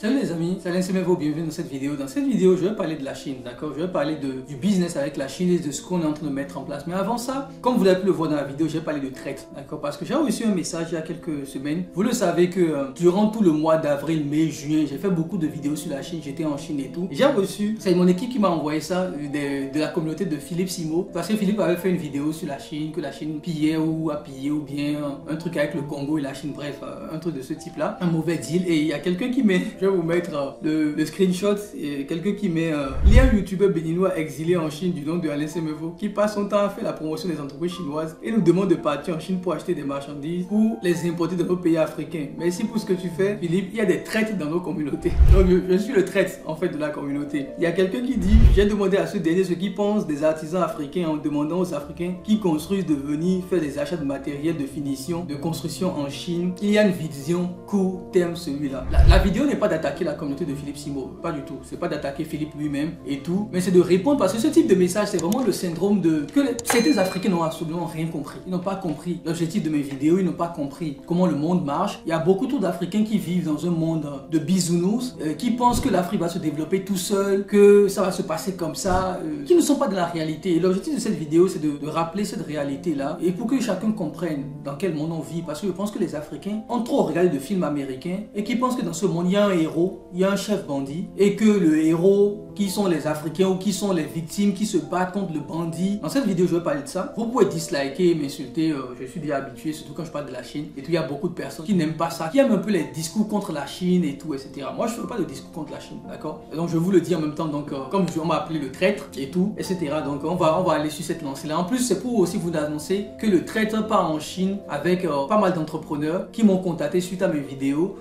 Salut les amis, c'est Alain Semevo, bienvenue dans cette vidéo. Dans cette vidéo, je vais parler de la Chine, d'accord? Je vais parler du business avec la Chine et de ce qu'on est en train de mettre en place. Mais avant ça, comme vous l'avez pu le voir dans la vidéo, je vais parler de traite, d'accord? Parce que j'ai reçu un message il y a quelques semaines. Vous le savez que durant tout le mois d'avril, mai, juin, j'ai fait beaucoup de vidéos sur la Chine, j'étais en Chine et tout. J'ai reçu, c'est mon équipe qui m'a envoyé ça, de la communauté de Philippe Simo. Parce que Philippe avait fait une vidéo sur la Chine, que la Chine pillait ou a pillé, ou bien un truc avec le Congo et la Chine, bref, un truc de ce type-là. Un mauvais deal. Et il y a quelqu'un qui met, je vais vous mettre le screenshot, et quelqu'un qui met il y a un youtubeur béninois exilé en Chine du nom de Alain Semevo qui passe son temps à faire la promotion des entreprises chinoises et nous demande de partir en Chine pour acheter des marchandises pour les importer dans nos pays africains. Merci pour ce que tu fais, Philippe. Il y a des traites dans nos communautés. Donc je suis le traite en fait de la communauté. Il y a quelqu'un qui dit, j'ai demandé à ce dernier ce qu'il pense des artisans africains en demandant aux Africains qui construisent de venir faire des achats de matériel de finition, de construction en Chine. Il y a une vision court terme celui-là. La vidéo n'est pas d'attaquer la communauté de Philippe Simo, pas du tout. C'est pas d'attaquer Philippe lui-même et tout, mais c'est de répondre parce que ce type de message, c'est vraiment le syndrome de que certains Africains n'ont absolument rien compris. Ils n'ont pas compris l'objectif de mes vidéos, ils n'ont pas compris comment le monde marche. Il y a beaucoup trop d'Africains qui vivent dans un monde de bisounours, qui pensent que l'Afrique va se développer tout seul, que ça va se passer comme ça, qui ne sont pas de la réalité. Et l'objectif de cette vidéo, c'est de rappeler cette réalité-là et pour que chacun comprenne dans quel monde on vit, parce que je pense que les Africains ont trop regardé de films américains et qui pensent que dans ce monde, il y a un héros, il y a un chef bandit et que le héros qui sont les Africains ou qui sont les victimes qui se battent contre le bandit. Dans cette vidéo, je vais parler de ça. Vous pouvez disliker, m'insulter, je suis déjà habitué, surtout quand je parle de la Chine. Et tout, il y a beaucoup de personnes qui n'aiment pas ça, qui aiment un peu les discours contre la Chine et tout, etc. Moi, je ne fais pas de discours contre la Chine, d'accord? Donc, je vous le dis en même temps, donc, comme on m'a appelé le traître et tout, etc. Donc, on va aller sur cette lancée-là. En plus, c'est pour aussi vous annoncer que le traître part en Chine avec pas mal d'entrepreneurs qui m'ont contacté suite à mes vidéos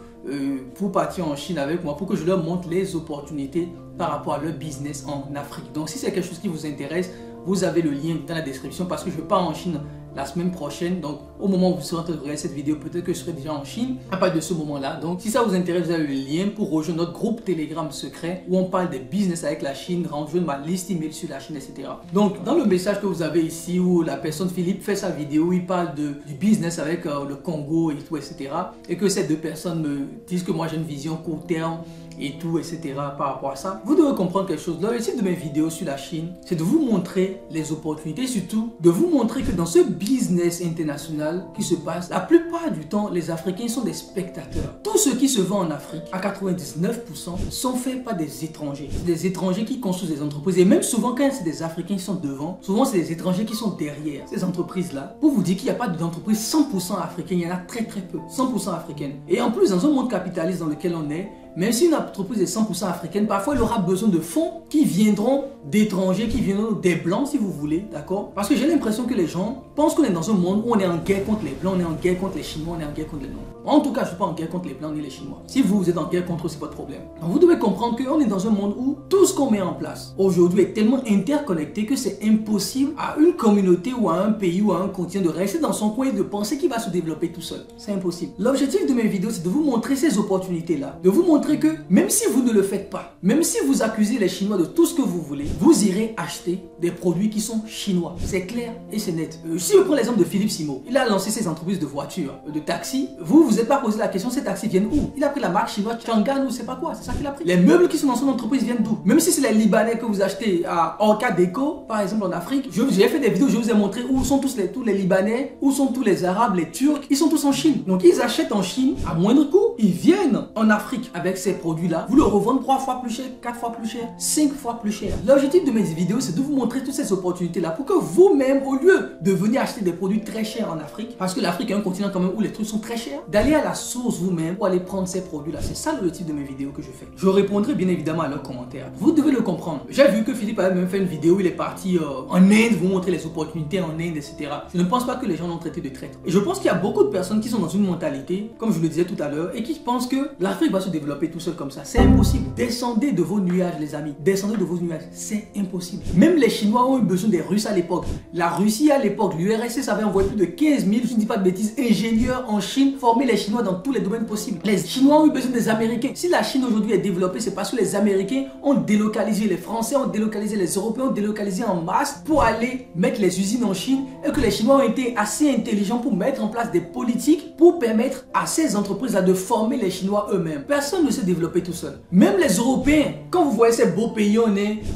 pour partir en Chine avec moi, pour que je leur montre les opportunités par rapport à leur business en Afrique. Donc si c'est quelque chose qui vous intéresse, vous avez le lien dans la description parce que je pars en Chine la semaine prochaine. Donc au moment où vous serez en train de regarder cette vidéo, peut-être que je serai déjà en Chine à partir de ce moment-là. Donc si ça vous intéresse, vous avez le lien pour rejoindre notre groupe Telegram secret où on parle des business avec la Chine, rejoindre ma liste email sur la Chine, etc. Donc dans le message que vous avez ici où la personne Philippe fait sa vidéo, il parle du business avec le Congo et tout, etc. Et que ces deux personnes me disent que moi j'ai une vision court terme et tout, etc. par rapport à ça. Vous devez comprendre quelque chose. L'objectif de mes vidéos sur la Chine, c'est de vous montrer les opportunités, surtout de vous montrer que dans ce business international qui se passe, la plupart du temps, les Africains sont des spectateurs. Tout ce qui se vend en Afrique, à 99%, sont faits par des étrangers. C'est des étrangers qui construisent des entreprises. Et même souvent, quand c'est des Africains qui sont devant, souvent c'est des étrangers qui sont derrière ces entreprises-là. Pour vous dire qu'il n'y a pas d'entreprise 100% africaine, il y en a très très peu, 100% africaine. Et en plus, dans un monde capitaliste dans lequel on est, même si une entreprise est 100% africaine, parfois elle aura besoin de fonds qui viendront d'étrangers, qui viendront des blancs si vous voulez, d'accord? Parce que j'ai l'impression que les gens pensent qu'on est dans un monde où on est en guerre contre les blancs, on est en guerre contre les Chinois, on est en guerre contre les noirs. En tout cas, je ne suis pas en guerre contre les blancs ni les Chinois. Si vous êtes en guerre contre eux, c'est votre problème. Donc vous devez comprendre qu'on est dans un monde où tout ce qu'on met en place aujourd'hui est tellement interconnecté que c'est impossible à une communauté ou à un pays ou à un continent de rester dans son coin et de penser qu'il va se développer tout seul. C'est impossible. L'objectif de mes vidéos, c'est de vous montrer ces opportunités-là, de vous montrer que même si vous ne le faites pas, même si vous accusez les Chinois de tout ce que vous voulez, vous irez acheter des produits qui sont chinois. C'est clair et c'est net. Si je prends l'exemple de Philippe Simo, il a lancé ses entreprises de voitures, de taxis. Vous vous êtes pas posé la question, ces taxis viennent où? Il a pris la marque chinoise Changan ou c'est pas quoi, c'est ça qu'il a pris. Les meubles qui sont dans son entreprise viennent d'où? Même si c'est les Libanais que vous achetez à Orca Déco, par exemple en Afrique, j'ai fait des vidéos, je vous ai montré où sont tous les Libanais, où sont tous les Arabes, les Turcs, ils sont tous en Chine. Donc ils achètent en Chine à moindre coût, ils viennent en Afrique avec ces produits-là, vous le revendez 3 fois plus cher, 4 fois plus cher, 5 fois plus cher. L'objectif de mes vidéos, c'est de vous montrer toutes ces opportunités-là pour que vous-même, au lieu de venir acheter des produits très chers en Afrique, parce que l'Afrique est un continent quand même où les trucs sont très chers, d'aller à la source vous-même pour aller prendre ces produits-là. C'est ça le type de mes vidéos que je fais. Je répondrai bien évidemment à leurs commentaires. Vous devez le comprendre. J'ai vu que Philippe avait même fait une vidéo où il est parti en Inde, vous montrer les opportunités en Inde, etc. Je ne pense pas que les gens l'ont traité de traître. Et je pense qu'il y a beaucoup de personnes qui sont dans une mentalité, comme je le disais tout à l'heure, et qui pensent que l'Afrique va se développer tout seul comme ça. C'est impossible. Descendez de vos nuages, les amis. Descendez de vos nuages. C'est impossible. Même les Chinois ont eu besoin des Russes à l'époque. La Russie à l'époque, l'URSS avait envoyé plus de 15 000, je ne dis pas de bêtises, ingénieurs en Chine, former les Chinois dans tous les domaines possibles. Les Chinois ont eu besoin des Américains. Si la Chine aujourd'hui est développée, c'est parce que les Américains ont délocalisé, les Français ont délocalisé, les Européens ont délocalisé en masse pour aller mettre les usines en Chine et que les Chinois ont été assez intelligents pour mettre en place des politiques pour permettre à ces entreprises-là de former les Chinois eux-mêmes. Personne ne de se développer tout seul. Même les Européens, quand vous voyez ces beaux pays,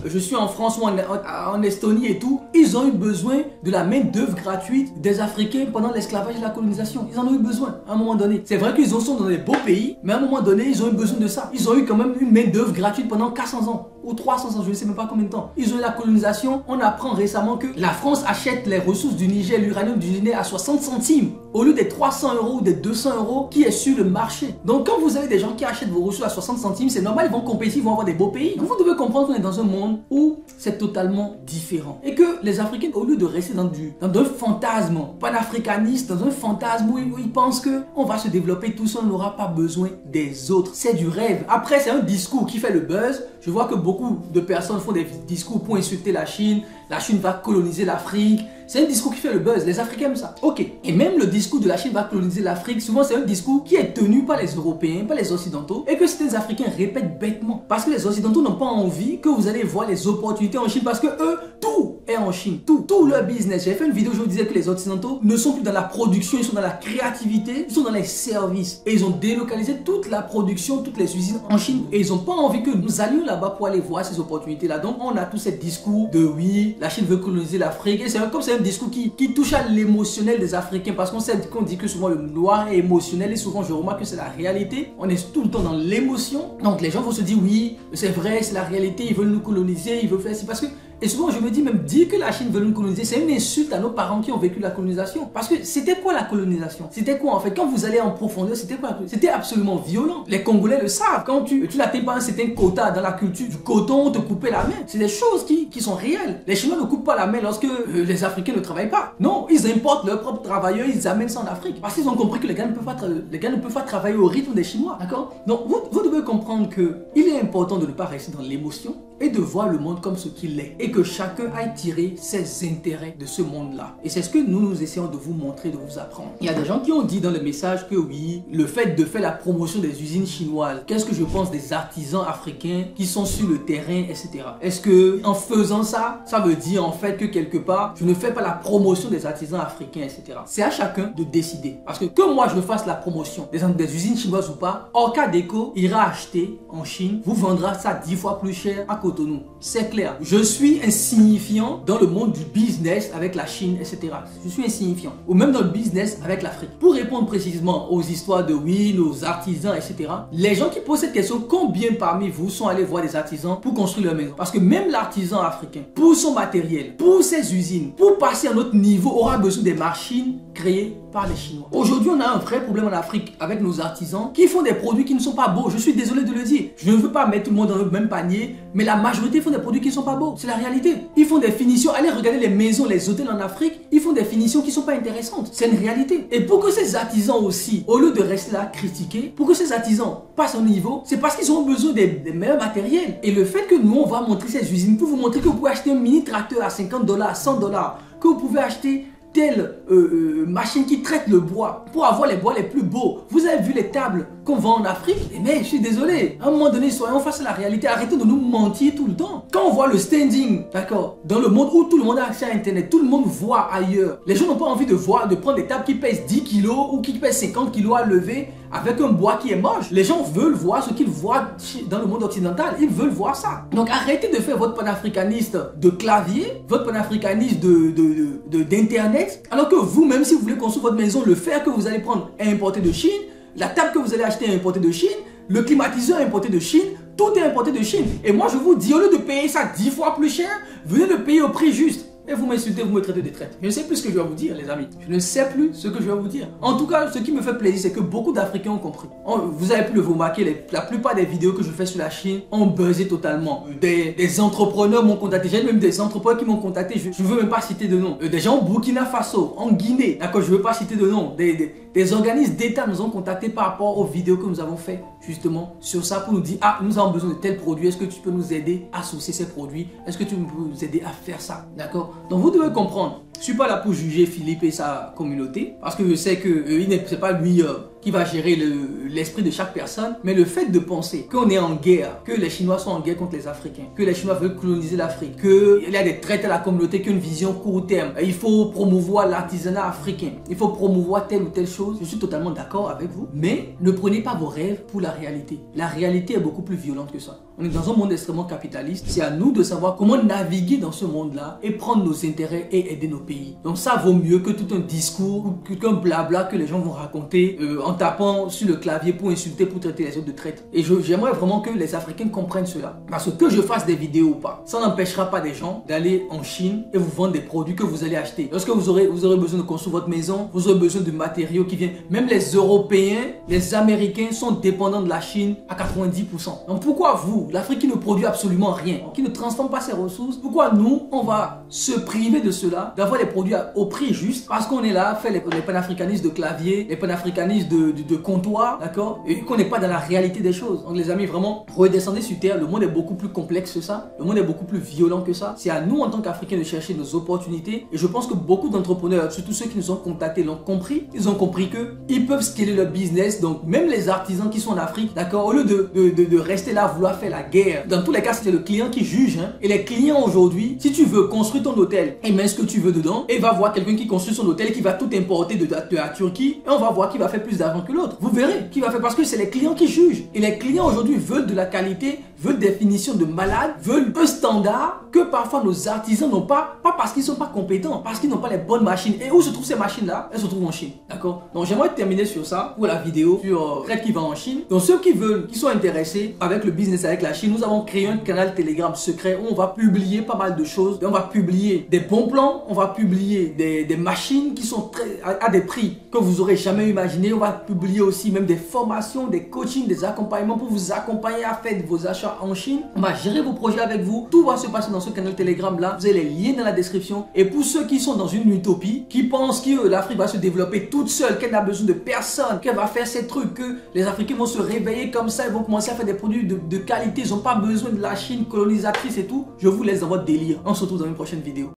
je suis en France ou en Estonie et tout, ils ont eu besoin de la main d'œuvre gratuite des Africains pendant l'esclavage et la colonisation. Ils en ont eu besoin à un moment donné. C'est vrai qu'ils sont dans des beaux pays, mais à un moment donné, ils ont eu besoin de ça. Ils ont eu quand même une main d'œuvre gratuite pendant 400 ans ou 300 ans, je ne sais même pas combien de temps. Ils ont eu la colonisation. On apprend récemment que la France achète les ressources du Niger, l'uranium du Niger à 60 centimes au lieu des 300 € ou des 200 € qui est sur le marché. Donc quand vous avez des gens qui achètent vos ressources à 60 centimes, c'est normal, ils vont compétir, ils vont avoir des beaux pays. Donc vous devez comprendre qu'on est dans un monde où c'est totalement différent. Et que les Africains, au lieu de rester dans un fantasme panafricaniste, dans un fantasme où ils pensent qu'on va se développer tout seul, on n'aura pas besoin des autres. C'est du rêve. Après, c'est un discours qui fait le buzz. Je vois que beaucoup de personnes font des discours pour insulter la Chine. La Chine va coloniser l'Afrique. C'est un discours qui fait le buzz. Les Africains aiment ça. Ok. Et même le discours de la Chine va coloniser l'Afrique, souvent c'est un discours qui est tenu par les Européens, par les Occidentaux, et que certains Africains répètent bêtement. Parce que les Occidentaux n'ont pas envie que vous allez voir les opportunités en Chine, parce que eux, tout est en Chine. Tout leur business. J'ai fait une vidéo où je vous disais que les Occidentaux ne sont plus dans la production, ils sont dans la créativité, ils sont dans les services. Et ils ont délocalisé toute la production, toutes les usines en Chine. Et ils n'ont pas envie que nous allions là-bas pour aller voir ces opportunités-là. Donc on a tous ces discours de oui, la Chine veut coloniser l'Afrique. Et c'est comme c'est un discours qui touche à l'émotionnel des Africains, parce qu'on dit que souvent le noir est émotionnel, et souvent je remarque que c'est la réalité. On est tout le temps dans l'émotion. Donc les gens vont se dire oui, c'est vrai, c'est la réalité, ils veulent nous coloniser, ils veulent faire ça. Parce que, et souvent je me dis même, dire que la Chine veut nous coloniser, c'est une insulte à nos parents qui ont vécu la colonisation. Parce que c'était quoi la colonisation? C'était quoi en fait? Quand vous allez en profondeur, c'était quoi? C'était absolument violent. Les Congolais le savent. Quand tu n'atteins pas un certain quota dans la culture du coton, on te coupait la main. C'est des choses qui sont réelles. Les Chinois ne coupent pas la main lorsque les Africains ne travaillent pas. Non, ils importent leurs propres travailleurs, ils amènent ça en Afrique. Parce qu'ils ont compris que les gars ne peuvent pas travailler au rythme des Chinois. D'accord? Donc vous devez comprendre qu'il est important de ne pas rester dans l'émotion et de voir le monde comme ce qu'il est. Et que chacun aille tirer ses intérêts de ce monde-là. Et c'est ce que nous essayons de vous montrer, de vous apprendre. Il y a des gens qui ont dit dans le message que oui, le fait de faire la promotion des usines chinoises, qu'est-ce que je pense des artisans africains qui sont sur le terrain, etc. Est-ce que en faisant ça, ça veut dire en fait que quelque part, je ne fais pas la promotion des artisans africains, etc. C'est à chacun de décider. Parce que moi je fasse la promotion des usines chinoises ou pas, Orca Déco ira acheter en Chine, vous vendra ça 10 fois plus cher à Cotonou. C'est clair. Je suis insignifiant dans le monde du business avec la Chine, etc. Je suis insignifiant. Ou même dans le business avec l'Afrique. Pour répondre précisément aux histoires de oui, nos artisans, etc. Les gens qui posent cette question, combien parmi vous sont allés voir des artisans pour construire leur maison? Parce que même l'artisan africain, pour son matériel, pour ses usines, pour passer à un autre niveau, aura besoin des machines créées par les Chinois. Aujourd'hui, on a un vrai problème en Afrique avec nos artisans qui font des produits qui ne sont pas beaux. Je suis désolé de le dire. Je ne veux pas mettre tout le monde dans le même panier, mais la majorité font des produits qui ne sont pas beaux. C'est la réalité. Ils font des finitions. Allez regarder les maisons, les hôtels en Afrique. Ils font des finitions qui ne sont pas intéressantes. C'est une réalité. Et pour que ces artisans aussi, au lieu de rester là critiquer, pour que ces artisans passent au niveau, c'est parce qu'ils ont besoin des meilleurs matériels. Et le fait que nous, on va montrer ces usines pour vous montrer que vous pouvez acheter un mini tracteur à 50 $, 100 $, que vous pouvez acheter telle machine qui traite le bois pour avoir les bois les plus beaux. Vous avez vu les tables qu'on vend en Afrique? Mais je suis désolé, à un moment donné, soyons face à la réalité. Arrêtez de nous mentir tout le temps. Quand on voit le standing, d'accord, dans le monde où tout le monde a accès à Internet, tout le monde voit ailleurs. Les gens n'ont pas envie de prendre des tables qui pèsent 10 kg ou qui pèsent 50 kg à lever avec un bois qui est moche. Les gens veulent voir ce qu'ils voient dans le monde occidental. Ils veulent voir ça. Donc arrêtez de faire votre panafricaniste de clavier, votre panafricaniste d'internet, alors que vous, même si vous voulez construire votre maison, le fer que vous allez prendre est importé de Chine, la table que vous allez acheter est importée de Chine, le climatiseur est importé de Chine, tout est importé de Chine. Et moi je vous dis, au lieu de payer ça 10 fois plus cher, venez le payer au prix juste. Et vous m'insultez, vous me traitez de traite. Je ne sais plus ce que je vais vous dire, les amis. Je ne sais plus ce que je vais vous dire. En tout cas, ce qui me fait plaisir, c'est que beaucoup d'Africains ont compris. Vous avez pu le remarquer, la plupart des vidéos que je fais sur la Chine ont buzzé totalement. Des entrepreneurs m'ont contacté. J'ai même des entrepreneurs qui m'ont contacté. Je ne veux même pas citer de nom. Des gens au Burkina Faso, en Guinée. D'accord, je ne veux pas citer de nom. Des organismes d'État nous ont contactés par rapport aux vidéos que nous avons fait justement sur ça pour nous dire, ah, nous avons besoin de tel produit. Est-ce que tu peux nous aider à sourcer ces produits? Est-ce que tu peux nous aider à faire ça? D'accord? Donc vous devez comprendre, suis pas là pour juger Philippe et sa communauté, parce que je sais que c'est pas lui qui va gérer l'esprit de chaque personne, mais le fait de penser qu'on est en guerre, que les Chinois sont en guerre contre les Africains, que les Chinois veulent coloniser l'Afrique, qu'il y a des traites à la communauté qui ont une vision court terme, il faut promouvoir l'artisanat africain, il faut promouvoir telle ou telle chose, je suis totalement d'accord avec vous, mais ne prenez pas vos rêves pour la réalité. La réalité est beaucoup plus violente que ça. On est dans un monde extrêmement capitaliste, c'est à nous de savoir comment naviguer dans ce monde-là et prendre nos intérêts et aider nos pays. Donc ça vaut mieux que tout un discours ou qu'un blabla que les gens vont raconter en tapant sur le clavier pour insulter, pour traiter les autres de traite. Et j'aimerais vraiment que les Africains comprennent cela. Parce que je fasse des vidéos ou pas, ça n'empêchera pas des gens d'aller en Chine et vous vendre des produits que vous allez acheter. Lorsque vous aurez besoin de construire votre maison, vous aurez besoin de matériaux qui viennent. Même les Européens, les Américains sont dépendants de la Chine à 90%. Donc pourquoi vous, l'Afrique qui ne produit absolument rien, qui ne transforme pas ses ressources, pourquoi nous, on va se priver de cela, d'avoir les produits au prix juste, parce qu'on est là à faire les panafricanistes de clavier, les panafricanistes de comptoir, d'accord, et qu'on n'est pas dans la réalité des choses. Donc les amis, vraiment, redescendez sur terre, le monde est beaucoup plus complexe que ça, le monde est beaucoup plus violent que ça. C'est à nous, en tant qu'Africains, de chercher nos opportunités, et je pense que beaucoup d'entrepreneurs, surtout ceux qui nous ont contactés, l'ont compris. Ils ont compris qu'ils peuvent scaler leur business, donc même les artisans qui sont en Afrique, d'accord, au lieu de rester là à vouloir faire la guerre, dans tous les cas, c'est le client qui juge, hein. Et les clients aujourd'hui, si tu veux construire ton hôtel et mets ce que tu veux dedans, et va voir quelqu'un qui construit son hôtel, qui va tout importer de la Turquie, et on va voir qui va faire plus d'argent que l'autre. Vous verrez qui va faire, parce que c'est les clients qui jugent. Et les clients aujourd'hui veulent de la qualité, veulent des finitions de malade, veulent un standard que parfois nos artisans n'ont pas parce qu'ils ne sont pas compétents, parce qu'ils n'ont pas les bonnes machines. Et où se trouvent ces machines-là? Elles se trouvent en Chine. D'accord? Donc j'aimerais terminer sur ça, pour la vidéo, sur Trade qui va en Chine. Donc ceux qui veulent, qui sont intéressés avec le business avec la Chine, nous avons créé un canal Telegram secret où on va publier pas mal de choses. Et on va publier des bons plans, on va publier des machines qui sont à des prix que vous n'aurez jamais imaginé. On va publier aussi même des formations, des coachings, des accompagnements pour vous accompagner à faire vos achats en Chine. On va gérer vos projets avec vous. Tout va se passer dans ce canal Telegram là. Vous avez les liens dans la description. Et pour ceux qui sont dans une utopie, qui pensent que l'Afrique va se développer toute seule, qu'elle n'a besoin de personne, qu'elle va faire ces trucs, que les Africains vont se réveiller comme ça, ils vont commencer à faire des produits de qualité, ils n'ont pas besoin de la Chine colonisatrice et tout, je vous laisse dans votre délire. On se retrouve dans une prochaine vidéo.